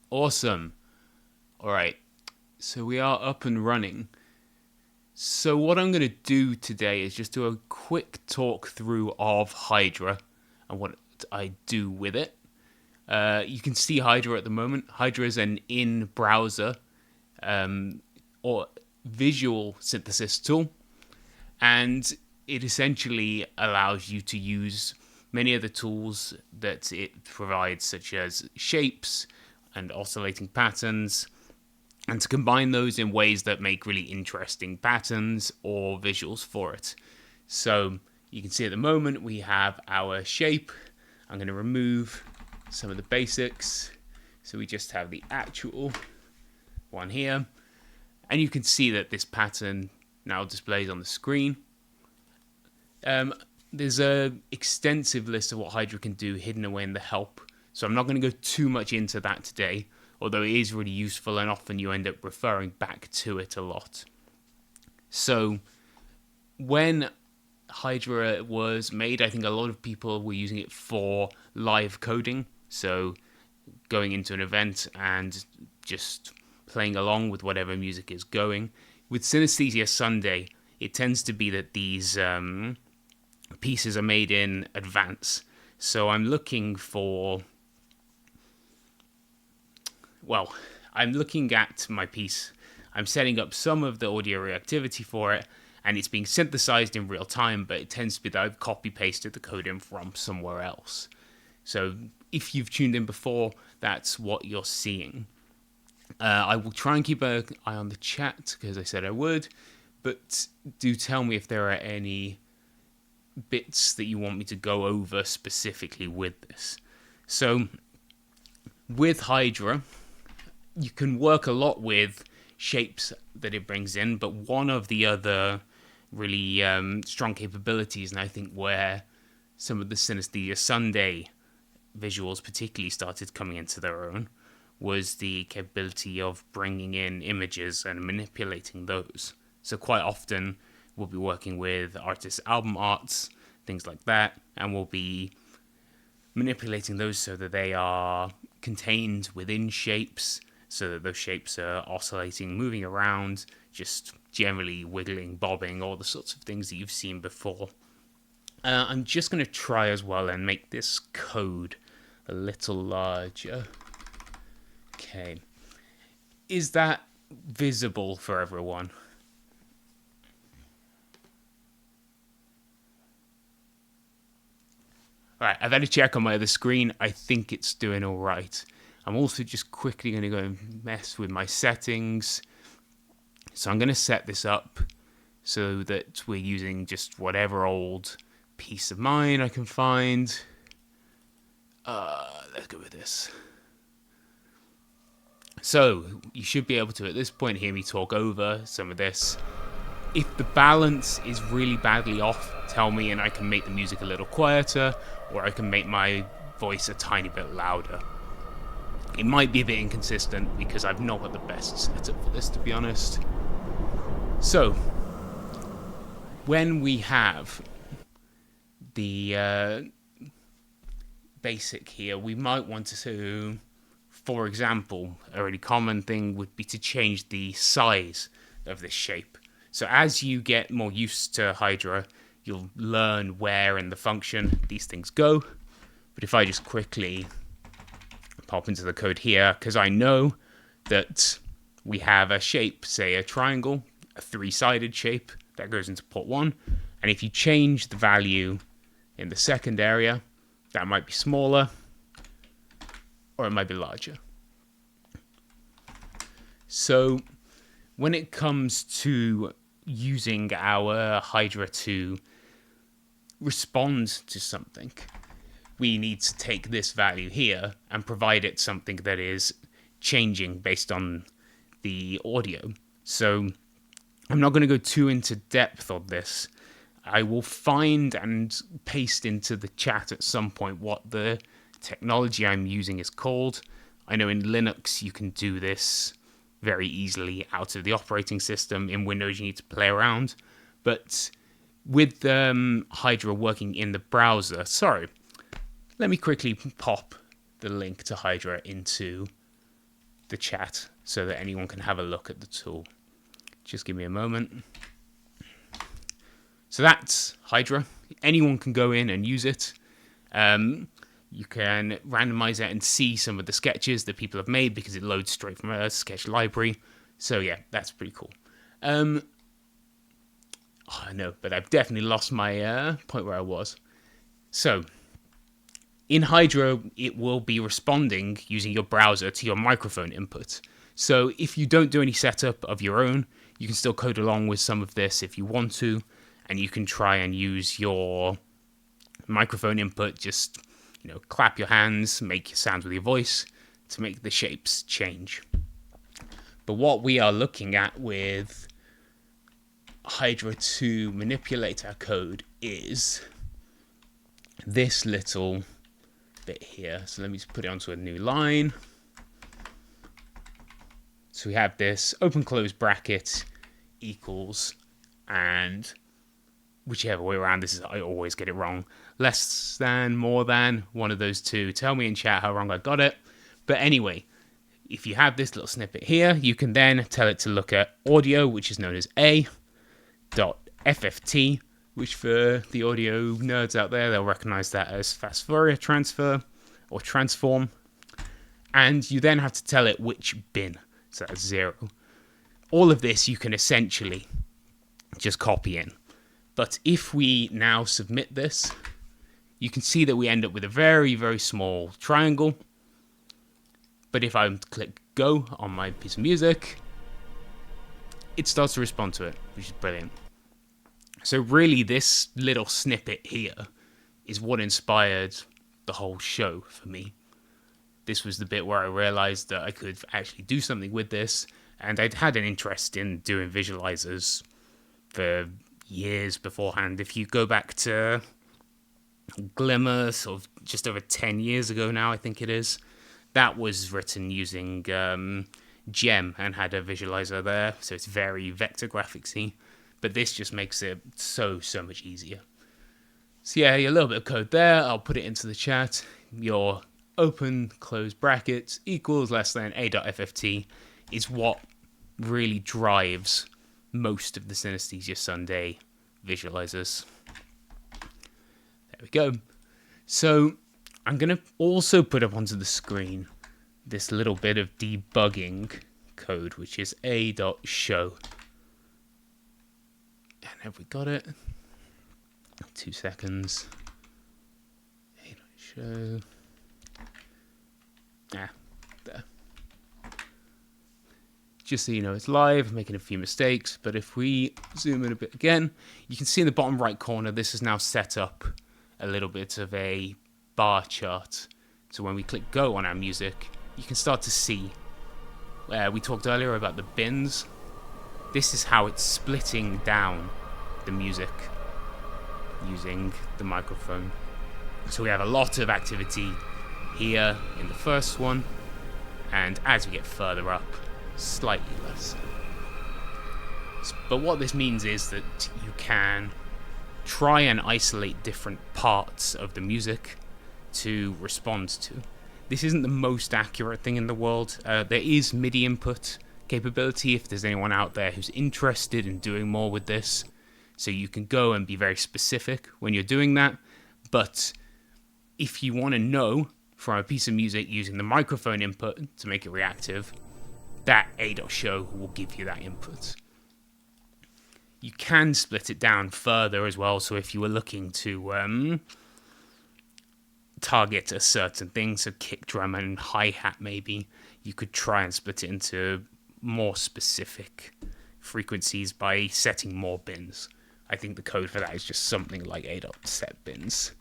Awesome. All right. So we are up and running. So what I'm going to do today is just do a quick talk through of Hydra and what I do with it. You can see Hydra at the moment. Hydra is an in-browser or visual synthesis tool, and it essentially allows you to use many of the tools that it provides, such as shapes and oscillating patterns, and to combine those in ways that make really interesting patterns or visuals for it. So you can see at the moment we have our shape. I'm going to remove some of the basics. So we just have the actual one here. And you can see that this pattern now displays on the screen. There's an extensive list of what Hydra can do hidden away in the help. So I'm not going to go too much into that today, although it is really useful and often you end up referring back to it a lot. So when Hydra was made, I think a lot of people were using it for live coding. So going into an event and just playing along with whatever music is going. With Synaesthesia Sunday, it tends to be that these pieces are made in advance. So I'm looking at my piece. I'm setting up some of the audio reactivity for it, and it's being synthesized in real time, but it tends to be that I've copy-pasted the code in from somewhere else. So if you've tuned in before, that's what you're seeing. I will try and keep an eye on the chat, because I said I would, but do tell me if there are any bits that you want me to go over specifically with this. So with Hydra, you can work a lot with shapes that it brings in, but one of the other really strong capabilities, and I think where some of the Synaesthesia Sunday visuals particularly started coming into their own, was the capability of bringing in images and manipulating those. So quite often we'll be working with artists' album arts, things like that, and we'll be manipulating those so that they are contained within shapes, so that those shapes are oscillating, moving around, just generally wiggling, bobbing, all the sorts of things that you've seen before. I'm just going to try as well and make this code a little larger. Okay. Is that visible for everyone? Alright, I've had a check on my other screen. I think it's doing alright. I'm also just quickly going to go and mess with my settings. So I'm going to set this up so that we're using just whatever old piece of mine I can find. Let's go with this. So you should be able to, at this point, hear me talk over some of this. If the balance is really badly off, tell me and I can make the music a little quieter, or I can make my voice a tiny bit louder. It might be a bit inconsistent because I've not got the best setup for this, to be honest. So, when we have the basic here, we might want to, for example, a really common thing would be to change the size of this shape. So as you get more used to Hydra, you'll learn where in the function these things go. But if I just quickly pop into the code here, because I know that we have a shape, say a triangle, a three-sided shape that goes into port 1. And if you change the value in the second area, that might be smaller or it might be larger. So when it comes to using our Hydra to respond to something, we need to take this value here and provide it something that is changing based on the audio. So I'm not going to go too into depth on this. I will find and paste into the chat at some point what the technology I'm using is called. I know in Linux you can do this very easily out of the operating system. In Windows you need to play around. But with Hydra working in the browser, let me quickly pop the link to Hydra into the chat so that anyone can have a look at the tool. Just give me a moment. So that's Hydra. Anyone can go in and use it. You can randomize it and see some of the sketches that people have made because it loads straight from a sketch library. So yeah, that's pretty cool. I know, but I've definitely lost my point where I was. So in Hydra, it will be responding using your browser to your microphone input. So if you don't do any setup of your own, you can still code along with some of this if you want to, and you can try and use your microphone input, just, you know, clap your hands, make sounds with your voice to make the shapes change. But what we are looking at with Hydra to manipulate our code is this little bit here. So let me just put it onto a new line. So we have this open close bracket equals, and whichever way around this is, I always get it wrong. Less than, more than, one of those two. Tell me in chat how wrong I got it. But anyway, if you have this little snippet here, you can then tell it to look at audio, which is known as A.FFT, which for the audio nerds out there, they'll recognize that as fast Fourier transfer or transform. And you then have to tell it which bin. So that's 0. All of this you can essentially just copy in. But if we now submit this, you can see that we end up with a very, very small triangle. But if I click go on my piece of music, it starts to respond to it, which is brilliant. So really, this little snippet here is what inspired the whole show for me. This was the bit where I realized that I could actually do something with this, and I'd had an interest in doing visualizers for years beforehand. If you go back to Glimmer, sort of just over 10 years ago now, I think it is, that was written using Gem and had a visualizer there, so it's very vector graphicsy. But this just makes it so much easier. So yeah, a little bit of code there. I'll put it into the chat. Your open close brackets equals less than A.FFT is what really drives most of the Synaesthesia Sunday visualizers. There we go. So I'm going to also put up onto the screen this little bit of debugging code, which is A.show. And have we got it? 2 seconds. A.show. There. Just so you know, it's live, making a few mistakes, but if we zoom in a bit again, you can see in the bottom right corner, this is now set up a little bit of a bar chart. So when we click go on our music, you can start to see where we talked earlier about the bins. This is how it's splitting down the music using the microphone. So we have a lot of activity here in the first one, and as we get further up, slightly less. But what this means is that you can try and isolate different parts of the music to respond to. This isn't the most accurate thing in the world. There is MIDI input capability if there's anyone out there who's interested in doing more with this. So you can go and be very specific when you're doing that. But if you want to know from a piece of music using the microphone input to make it reactive, that A.show will give you that input. You can split it down further as well. So if you were looking to target a certain thing, so kick drum and hi-hat maybe, you could try and split it into more specific frequencies by setting more bins. I think the code for that is just something like A.setBins.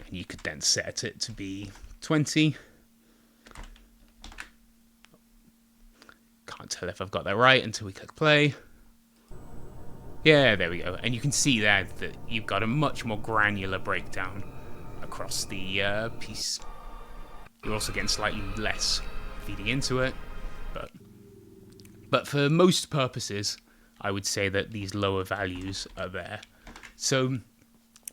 And you could then set it to be 20. Can't tell if I've got that right until we click play. Yeah, there we go. And you can see there that you've got a much more granular breakdown across the piece. You're also getting slightly less feeding into it. But for most purposes, I would say that these lower values are there. So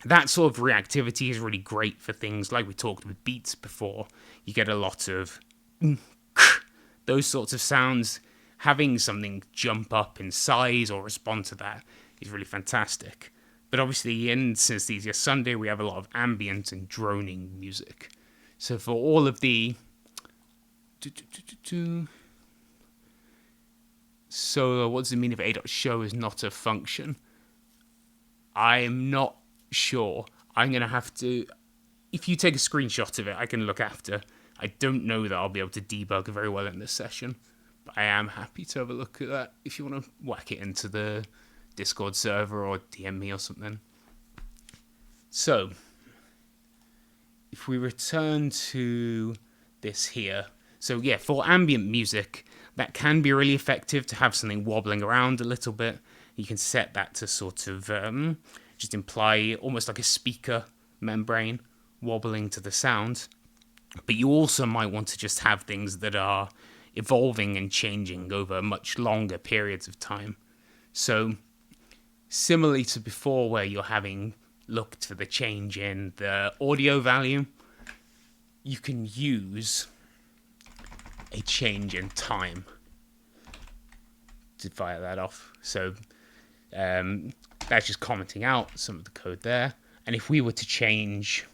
that sort of reactivity is really great for things like we talked with beats before. You get a lot of those sorts of sounds, having something jump up in size or respond to that is really fantastic. But obviously in Synaesthesia Sunday we have a lot of ambient and droning music. So for all of the... So what does it mean if a.show is not a function? I'm not sure. I'm going to have to... If you take a screenshot of it, I can look after. I don't know that I'll be able to debug very well in this session, but I am happy to have a look at that if you want to whack it into the Discord server or DM me or something. So, if we return to this here, so yeah, for ambient music, that can be really effective to have something wobbling around a little bit. You can set that to sort of just imply almost like a speaker membrane wobbling to the sound. But you also might want to just have things that are evolving and changing over much longer periods of time. So, similarly to before where you're having looked for the change in the audio value, you can use a change in time to fire that off. So that's just commenting out some of the code there. And if we were to change,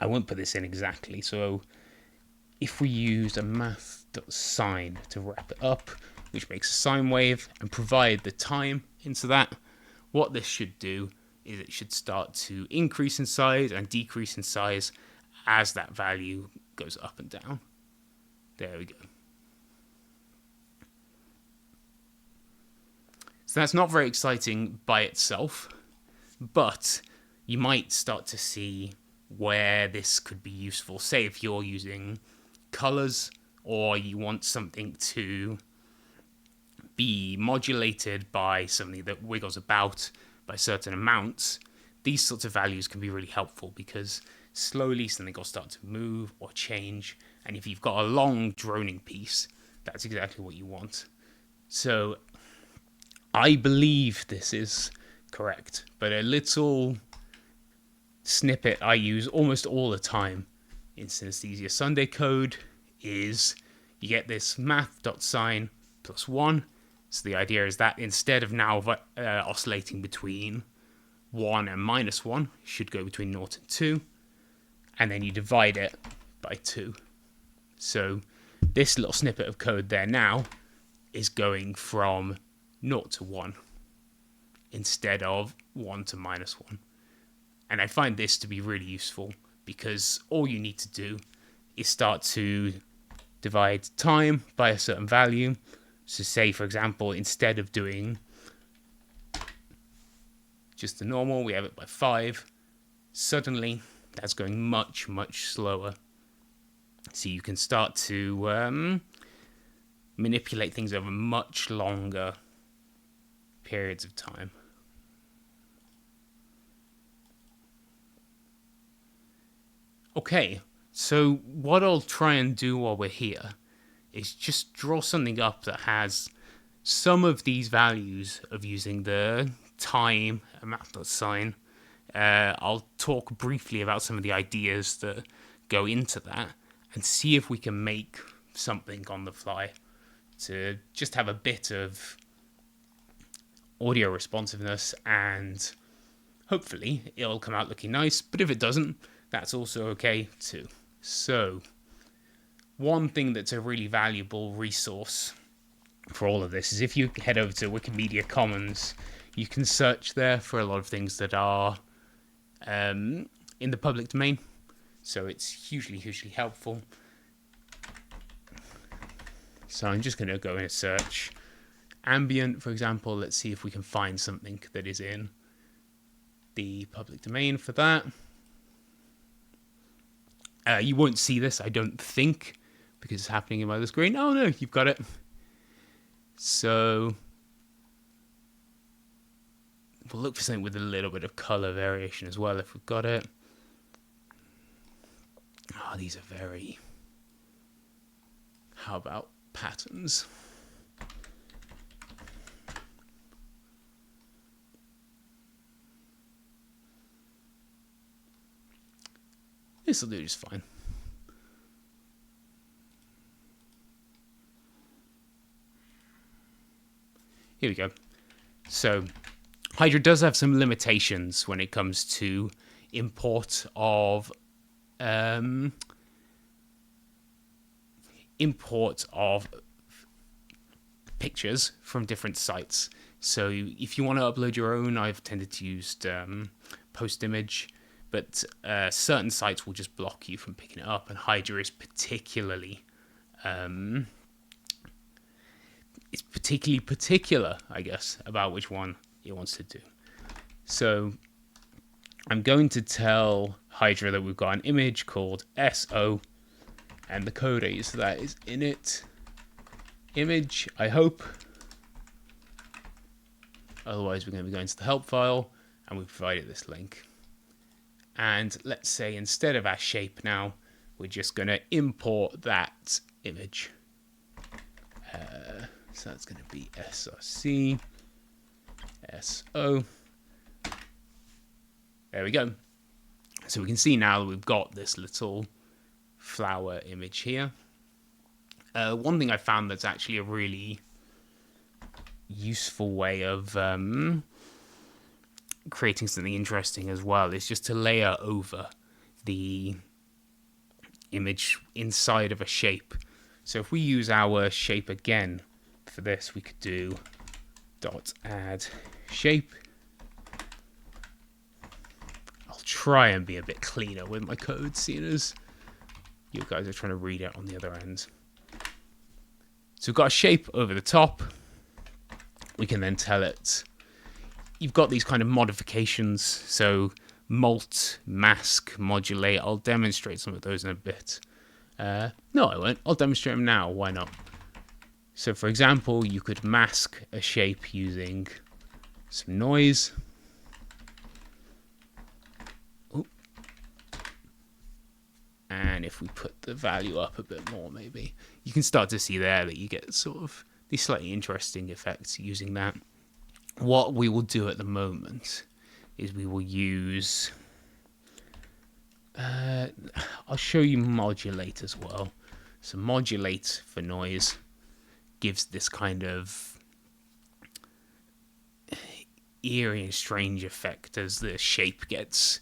I won't put this in exactly, so if we use a math.sine to wrap it up, which makes a sine wave, and provide the time into that, what this should do is it should start to increase in size and decrease in size as that value goes up and down. There we go. So that's not very exciting by itself, but you might start to see where this could be useful. Say if you're using colors or you want something to be modulated by something that wiggles about by certain amounts, these sorts of values can be really helpful because slowly something will start to move or change, and if you've got a long droning piece, that's exactly what you want. So I believe this is correct, but a little snippet I use almost all the time in Synaesthesia Sunday code is you get this math.sine plus 1. So the idea is that instead of now oscillating between 1 and minus 1, it should go between 0 and 2. And then you divide it by 2. So this little snippet of code there now is going from 0 to 1 instead of 1 to minus 1. And I find this to be really useful because all you need to do is start to divide time by a certain value. So say, for example, instead of doing just the normal, we have it by 5. Suddenly, that's going much, much slower. So you can start to manipulate things over much longer periods of time. Okay, so what I'll try and do while we're here is just draw something up that has some of these values of using the time math.sine. I'll talk briefly about some of the ideas that go into that and see if we can make something on the fly to just have a bit of audio responsiveness, and hopefully it'll come out looking nice, but if it doesn't, that's also okay too. So one thing that's a really valuable resource for all of this is if you head over to Wikimedia Commons, you can search there for a lot of things that are in the public domain. So it's hugely, hugely helpful. So I'm just going to go in and search Ambient, for example. Let's see if we can find something that is in the public domain for that. You won't see this, I don't think, because it's happening in my other screen. Oh no, you've got it. So we'll look for something with a little bit of color variation as well if we've got it. Oh, these are very... How about patterns? This will do just fine. here we go. So Hydra does have some limitations when it comes to import of pictures from different sites. So if you want to upload your own, I've tended to use post image, but certain sites will just block you from picking it up, and Hydra is particularly particular, I guess, about which one it wants to do. So I'm going to tell Hydra that we've got an image called SO, and the code I use for that is init image, I hope. Otherwise, we're going to be going to the help file, and we provided this link. And let's say instead of our shape now, we're just going to import that image. So that's going to be src so. There we go. So we can see now that we've got this little flower image here. One thing I found that's actually a really useful way of creating something interesting as well is just to layer over the image inside of a shape. So if we use our shape again for this, we could do .add shape. I'll try and be a bit cleaner with my code, seeing as you guys are trying to read it on the other end. So we've got a shape over the top. We can then tell it, you've got these kind of modifications, so molt, mask, modulate. I'll demonstrate some of those in a bit. No, I won't. I'll demonstrate them now. Why not? So, for example, you could mask a shape using some noise. Ooh. And if we put the value up a bit more, maybe, you can start to see there that you get sort of these slightly interesting effects using that. What we will do at the moment is we will use... I'll show you modulate as well. So modulate for noise gives this kind of eerie and strange effect as the shape gets,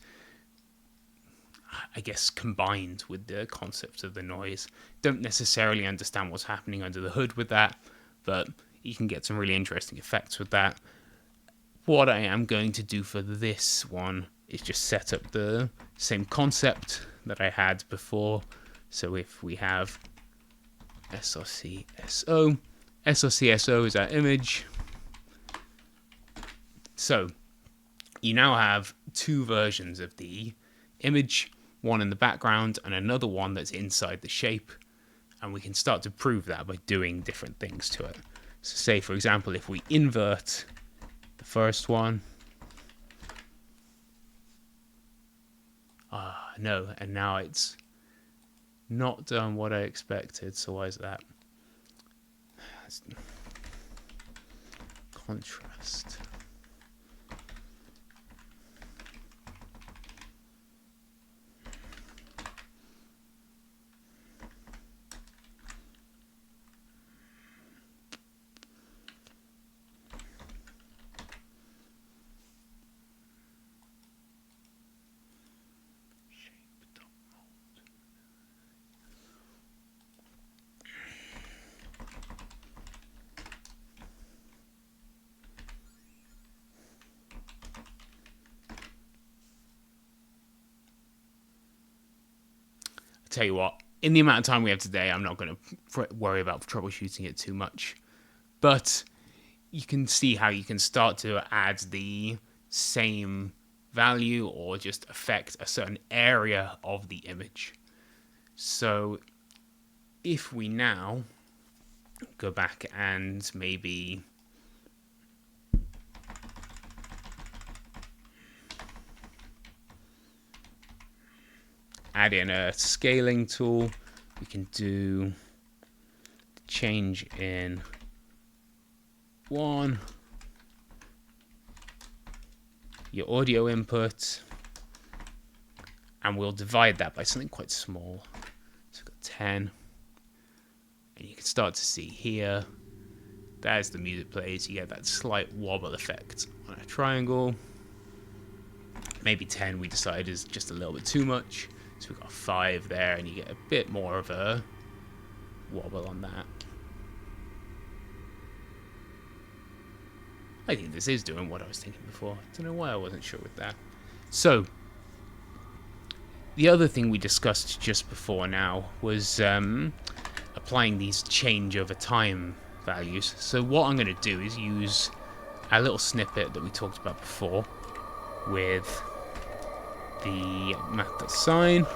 I guess, combined with the concept of the noise. Don't necessarily understand what's happening under the hood with that, but you can get some really interesting effects with that. What I am going to do for this one is just set up the same concept that I had before. So if we have src so is our image. So you now have two versions of the image, one in the background and another one that's inside the shape. And we can start to prove that by doing different things to it. So say, for example, if we invert the first one. No, and now it's not done what I expected, so why is that? Contrast. Tell you what, in the amount of time we have today, I'm not going to worry about troubleshooting it too much. But you can see how you can start to add the same value or just affect a certain area of the image. So if we now go back and maybe add in a scaling tool, we can do change in 1, your audio input, and we'll divide that by something quite small. So we've got 10, and you can start to see here There's the music plays. You get that slight wobble effect on a triangle. Maybe 10 we decided is just a little bit too much. So we've got 5 there, and you get a bit more of a wobble on that. I think this is doing what I was thinking before. I don't know why I wasn't sure with that. So, the other thing we discussed just before now was applying these change over time values. So what I'm going to do is use a little snippet that we talked about before with the math.sign,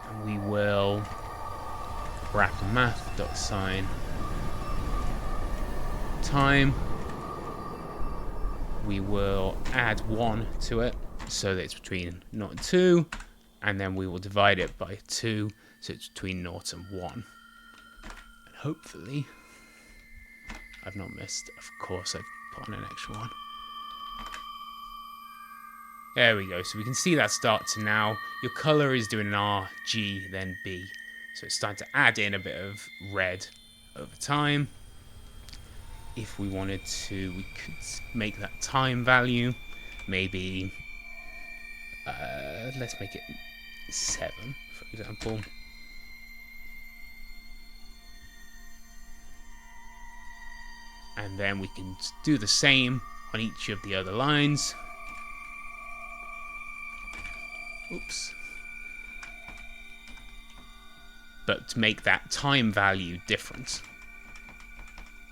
and we will wrap math.sign time. We will add 1 to it so that it's between 0 and 2, and then we will divide it by 2 so it's between 0 and 1. And hopefully I've not missed. Of course I've put on an extra one. There we go. So we can see that start to now. Your color is doing an R, G, then B. So it's starting to add in a bit of red over time. If we wanted to, we could make that time value maybe, let's make it 7, for example. And then we can do the same on each of the other lines. Oops. But to make that time value different.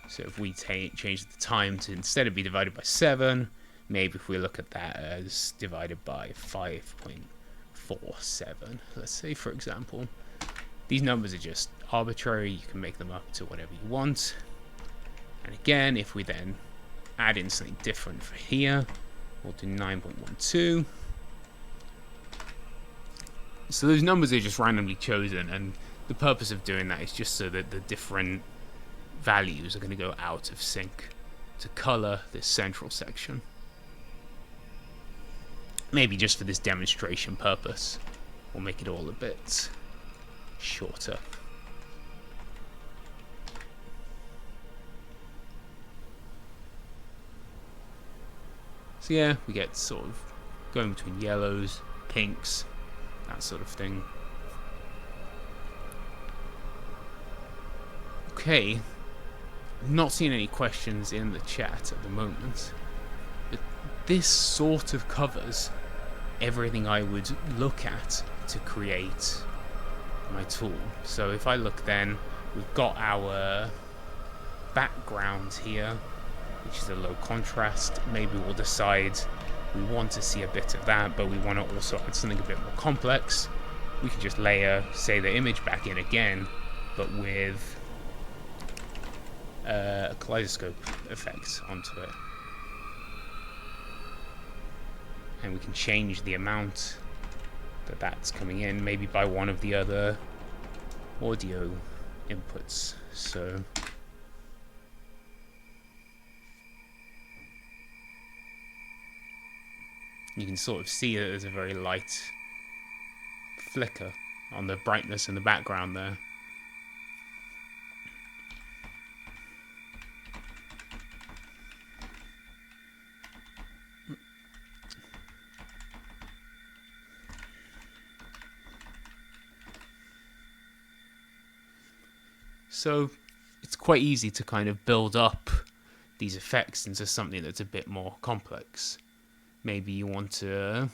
So if we change the time to, instead of be divided by 7, maybe if we look at that as divided by 5.47, let's say, for example. These numbers are just arbitrary. You can make them up to whatever you want. And again, if we then add in something different for here, we'll do 9.12. So those numbers are just randomly chosen, and the purpose of doing that is just so that the different values are going to go out of sync to color this central section. Maybe just for this demonstration purpose, we'll make it all a bit shorter. So yeah, we get sort of going between yellows, pinks, that sort of thing. Okay, I'm not seeing any questions in the chat at the moment, but this sort of covers everything I would look at to create my tool. So if I look, then we've got our background here, which is a low contrast. Maybe we'll decide we want to see a bit of that, but we want to also add something a bit more complex. We can just layer, say, the image back in again, but with a kaleidoscope effect onto it. And we can change the amount that that's coming in, maybe by one of the other audio inputs. So you can sort of see that there's a very light flicker on the brightness in the background there. So it's quite easy to kind of build up these effects into something that's a bit more complex. Maybe you want to...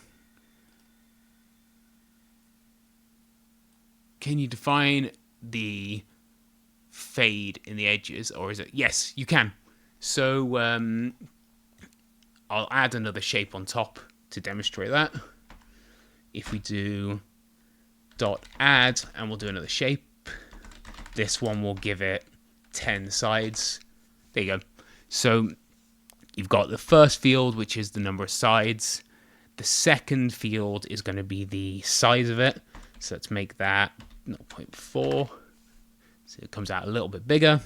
Can you define the fade in the edges, or is it... Yes, you can. So I'll add another shape on top to demonstrate that. If we do .add, and we'll do another shape, this one will give it 10 sides. There you go. So you've got the first field, which is the number of sides. The second field is going to be the size of it. So let's make that 0.4. So it comes out a little bit bigger.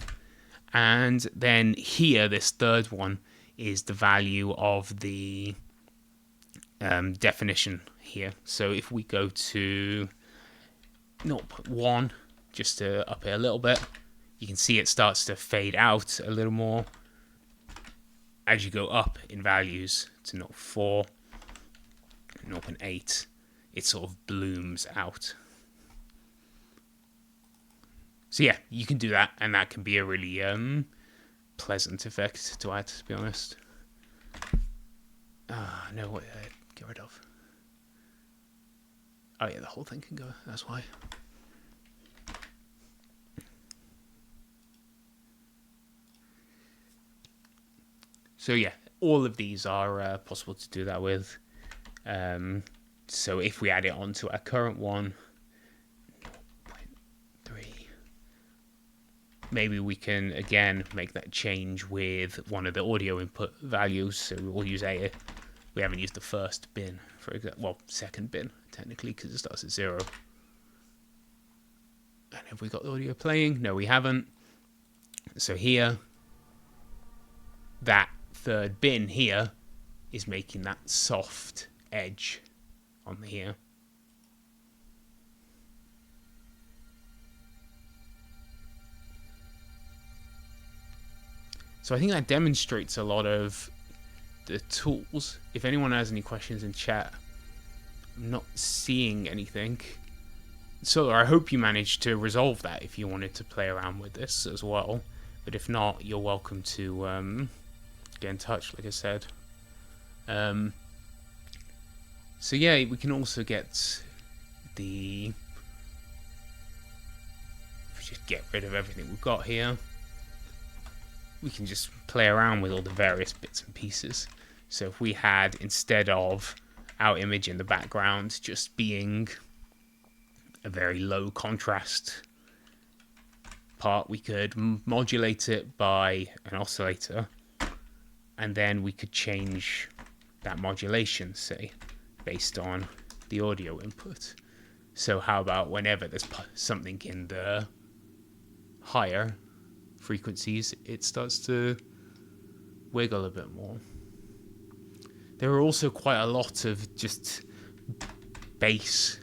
And then here, this third one is the value of the definition here. So if we go to 0.1, just to up it a little bit, you can see it starts to fade out a little more as you go up in values to 0.4, 0.8. It sort of blooms out. So yeah, you can do that, and that can be a really pleasant effect to add, to be honest. No, what get rid of? Oh yeah, the whole thing can go, that's why. So yeah, all of these are possible to do that with. So if we add it onto our current one, 0.3, maybe we can again make that change with one of the audio input values. So we'll use A. We haven't used the first bin, for example, well, second bin technically, because it starts at 0. And have we got the audio playing? No, we haven't. So here, that third bin here is making that soft edge on here. So I think that demonstrates a lot of the tools. If anyone has any questions in chat, I'm not seeing anything. So I hope you managed to resolve that if you wanted to play around with this as well. But if not, you're welcome to get in touch, like I said. So yeah, we can also get the... If we just get rid of everything we've got here, we can just play around with all the various bits and pieces. So if we had, instead of our image in the background just being a very low contrast part, we could modulate it by an oscillator, and then we could change that modulation, say, based on the audio input. So how about whenever there's something in the higher frequencies, it starts to wiggle a bit more. There are also quite a lot of just bass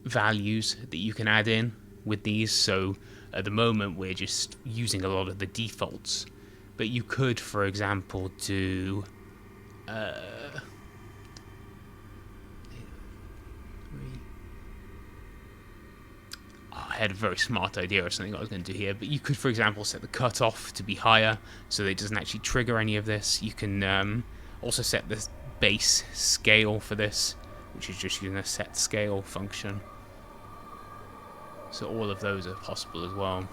values that you can add in with these. So at the moment we're just using a lot of the defaults, but you could, for example, do I had a very smart idea of something I was going to do here, but you could, for example, set the cutoff to be higher so that it doesn't actually trigger any of this. You can also set the bass scale for this, which is just using a set scale function. So all of those are possible as well.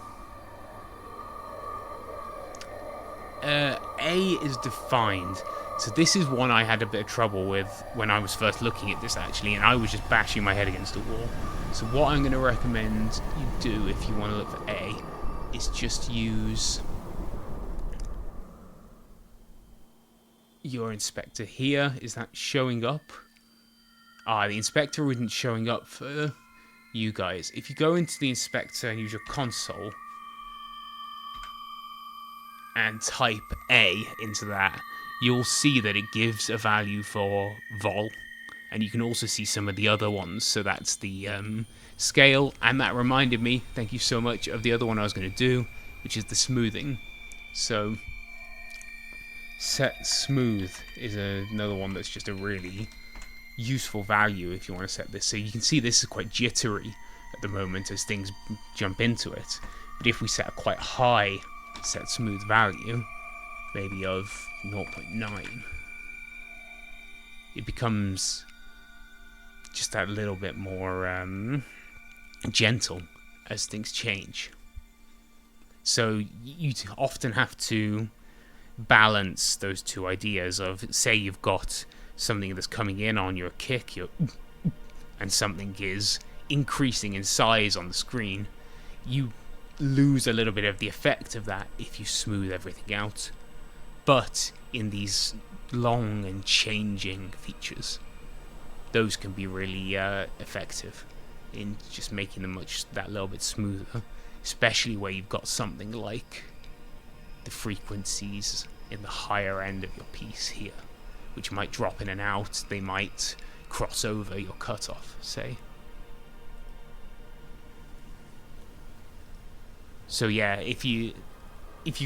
A is defined. So this is one I had a bit of trouble with when I was first looking at this, actually, and I was just bashing my head against the wall. So what I'm going to recommend you do if you want to look for A is just use your inspector here. Is that showing up? The inspector isn't showing up for you guys. If you go into the inspector and use your console and type A into that, you'll see that it gives a value for vol, and you can also see some of the other ones. So that's the scale, and that reminded me, thank you so much, of the other one I was going to do, which is the smoothing. So set smooth is another one that's just a really useful value if you want to set this. So you can see this is quite jittery at the moment as things jump into it, but if we set a quite high set smooth value, maybe of 0.9, it becomes just that little bit more gentle as things change. So you often have to balance those two ideas of, say you've got something that's coming in on your kick, and something is increasing in size on the screen. You lose a little bit of the effect of that if you smooth everything out. But in these long and changing features, those can be really effective in just making them that little bit smoother, especially where you've got something like the frequencies in the higher end of your piece here, which might drop in and out. They might cross over your cutoff, say. So yeah, if you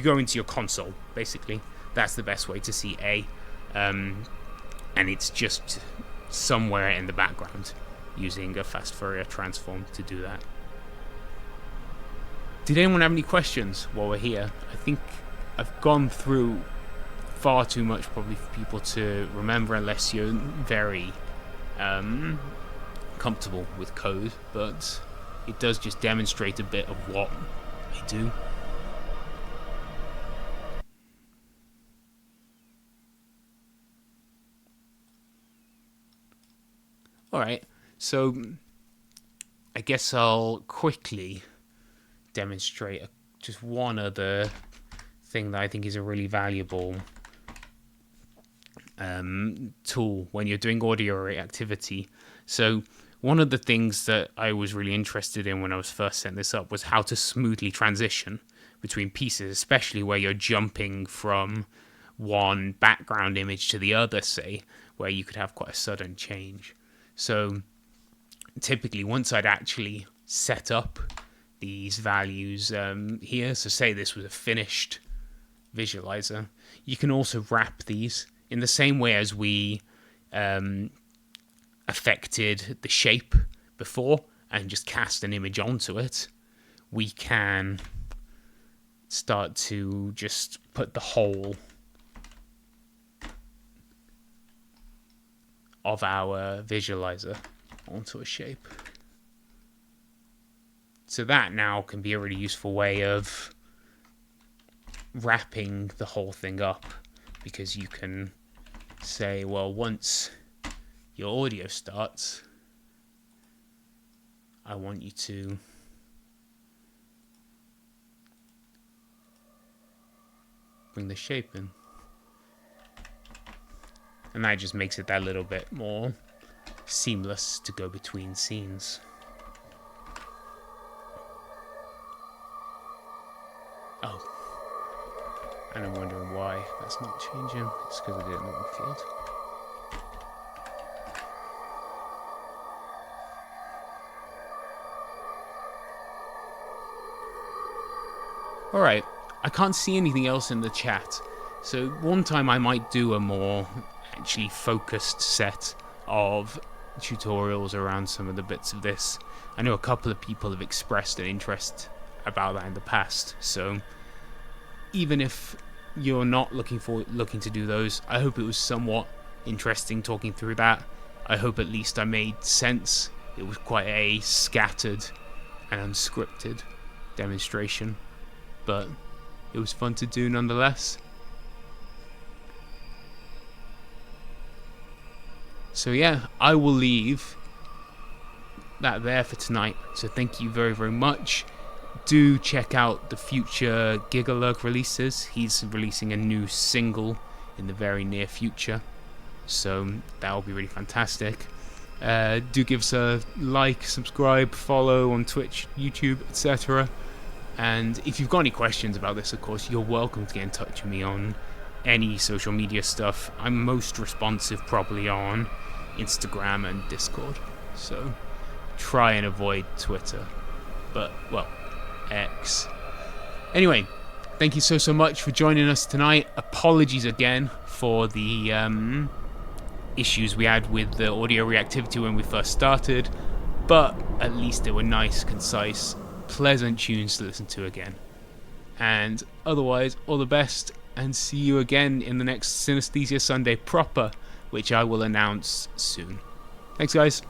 go into your console, basically, that's the best way to see A, and it's just somewhere in the background using a fast Fourier transform to do that. Did anyone have any questions while we're here? I think I've gone through far too much probably for people to remember unless you're very comfortable with code, but it does just demonstrate a bit of what I do. Alright, so I guess I'll quickly demonstrate just one other thing that I think is a really valuable tool when you're doing audio reactivity. So one of the things that I was really interested in when I was first setting this up was how to smoothly transition between pieces, especially where you're jumping from one background image to the other, say, where you could have quite a sudden change. So typically, once I'd actually set up these values here, so say this was a finished visualizer, you can also wrap these in the same way as we affected the shape before and just cast an image onto it. We can start to just put the whole of our visualizer onto a shape. So that now can be a really useful way of wrapping the whole thing up, because you can say, well, once your audio starts, I want you to bring the shape in. And that just makes it that little bit more seamless to go between scenes. Oh. And I'm wondering why that's not changing. It's because I did it in the wrong field. Alright, I can't see anything else in the chat. So one time I might do a more actually focused set of tutorials around some of the bits of this. I know a couple of people have expressed an interest about that in the past, so even if you're not looking to do those, I hope it was somewhat interesting talking through that. I hope at least I made sense. It was quite a scattered and unscripted demonstration, but it was fun to do nonetheless. So yeah, I will leave that there for tonight. So thank you very, very much. Do check out the future Gigalurk releases. He's releasing a new single in the very near future, so that will be really fantastic. Do give us a like, subscribe, follow on Twitch, YouTube, etc. And if you've got any questions about this, of course, you're welcome to get in touch with me on any social media stuff. I'm most responsive probably on Instagram and Discord, so try and avoid Twitter, but well, X. Anyway, thank you so much for joining us tonight. Apologies again for the issues we had with the audio reactivity when we first started, but at least they were nice, concise, pleasant tunes to listen to again. And otherwise, all the best, and see you again in the next Synaesthesia Sunday proper, which I will announce soon. Thanks, guys.